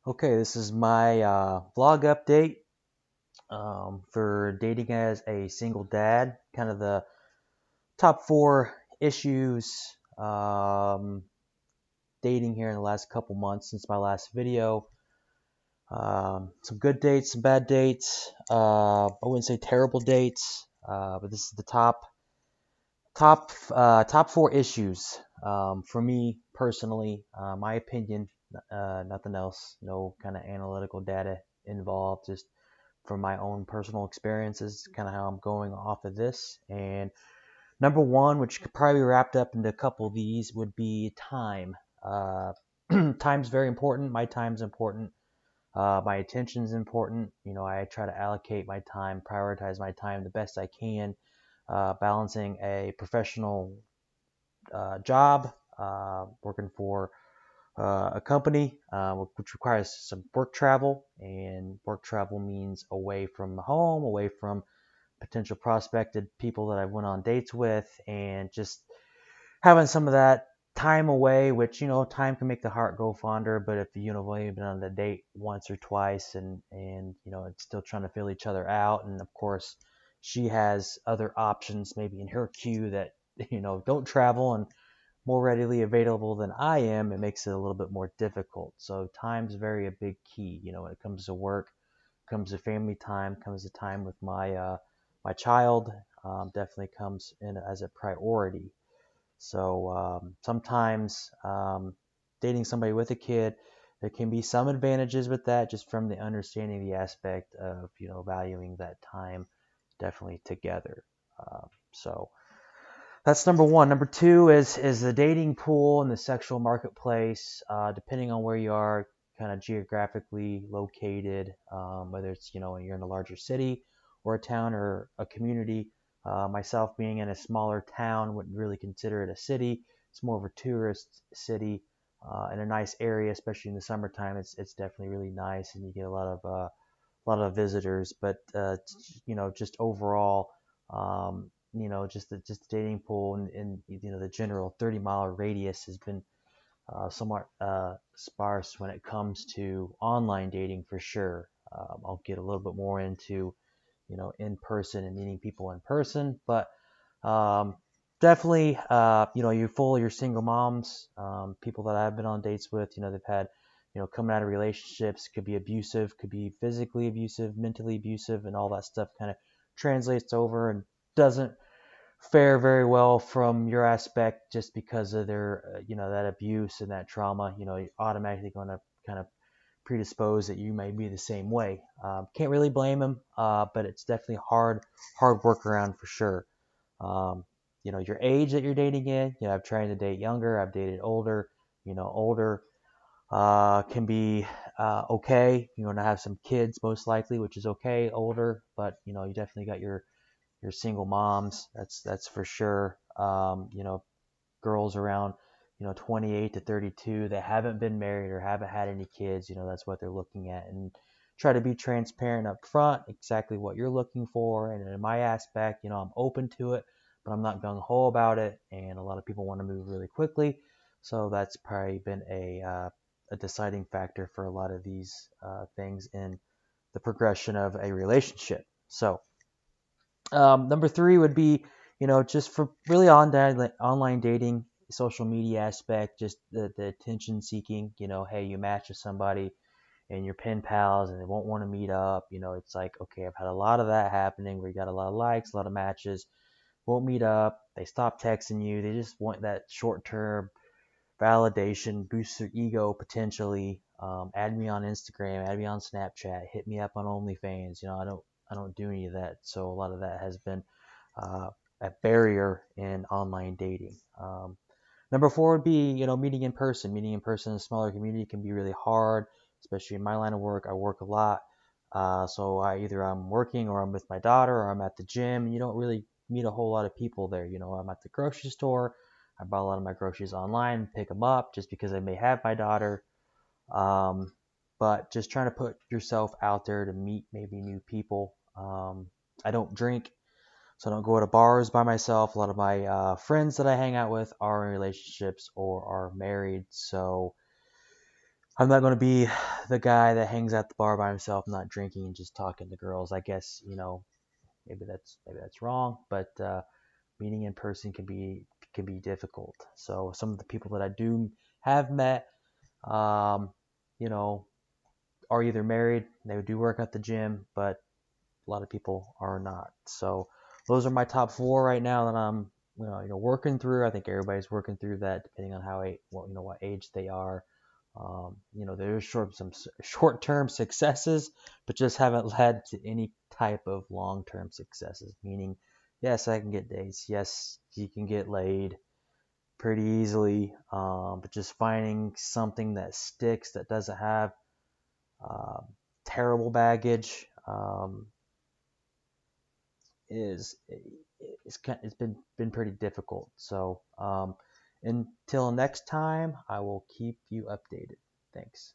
Okay, this is my vlog update for dating as a single dad. Kind of the top four issues dating here in the last couple months since my last video. Some good dates, some bad dates. I wouldn't say terrible dates, but this is the top four issues for me personally. My opinion, nothing else. No kind of analytical data involved. Just from my own personal experiences, kind of how I'm going off of this. And number one, which could probably be wrapped up into a couple of these, would be time. Uh, Time's very important. My time's important. My attention's important. I try to allocate my time, prioritize my time the best I can, balancing a professional job, working for a company which requires some work travel, and work travel means away from home, away from potential prospected people that I went on dates with, and just having some of that time away, which time can make the heart go fonder. But if you've only been on the date once or twice, and it's still trying to fill each other out, and of course she has other options maybe in her queue that don't travel and more readily available than I am, it makes it a little bit more difficult. So time's very a big key. When it comes to work, comes to family time, comes to time with my child, definitely comes in as a priority. So sometimes dating somebody with a kid, there can be some advantages with that, just from the understanding the aspect of valuing that time definitely together. So that's number one. Number two is the dating pool and the sexual marketplace. Depending on where you are, kind of geographically located, whether it's you're in a larger city or a town or a community. Myself being in a smaller town, wouldn't really consider it a city. It's more of a tourist city in a nice area, especially in the summertime. It's definitely really nice, and you get a lot of visitors. But just overall, just the dating pool and the general 30-mile radius has been somewhat sparse when it comes to online dating for sure. I'll get a little bit more into in person and meeting people in person, but um, definitely you're full of your single moms, people that I've been on dates with. They've had coming out of relationships, could be abusive, could be physically abusive, mentally abusive, and all that stuff kind of translates over and doesn't fare very well from your aspect, just because of their that abuse and that trauma. You're automatically going to kind of predispose that you may be the same way. Can't really blame them, but it's definitely hard workaround for sure. um, your age that you're dating in. I've tried to date younger, I've dated older. Older can be okay. You're going to have some kids most likely, which is okay. Older, but you definitely got your single moms. That's for sure. Girls around 28 to 32 that haven't been married or haven't had any kids. That's what they're looking at, and try to be transparent up front exactly what you're looking for. And in my aspect, I'm open to it, but I'm not gung-ho about it, and a lot of people want to move really quickly. So that's probably been a deciding factor for a lot of these things in the progression of a relationship. So number three would be, just for really online dating, social media aspect, just the attention seeking. Hey, you match with somebody and you're pen pals and they won't want to meet up. It's like, okay, I've had a lot of that happening where you got a lot of likes, a lot of matches, won't meet up. They stop texting you. They just want that short term validation, boost their ego potentially. Add me on Instagram, add me on Snapchat, hit me up on OnlyFans. I don't do any of that. So a lot of that has been uh, a barrier in online dating. Number four would be meeting in person. Meeting in person in a smaller community can be really hard, especially in my line of work. I work a lot, so I'm working or I'm with my daughter or I'm at the gym. You don't really meet a whole lot of people there. I'm at the grocery store. I buy a lot of my groceries online, pick them up just because I may have my daughter. Um, but just trying to put yourself out there to meet maybe new people. I don't drink, so I don't go to bars by myself. A lot of my friends that I hang out with are in relationships or are married. So I'm not going to be the guy that hangs at the bar by himself, not drinking and just talking to girls. I guess, maybe that's wrong, but meeting in person can be difficult. So some of the people that I do have met, um, you know, are either married, they do work at the gym, but a lot of people are not. So those are my top four right now that I'm working through. I think everybody's working through that, depending on what age they are. There's some short-term successes, but just haven't led to any type of long-term successes. Meaning, yes, I can get dates. Yes, you can get laid pretty easily, but just finding something that sticks, that doesn't have um, terrible baggage, is it's been pretty difficult. So until next time, I will keep you updated. Thanks.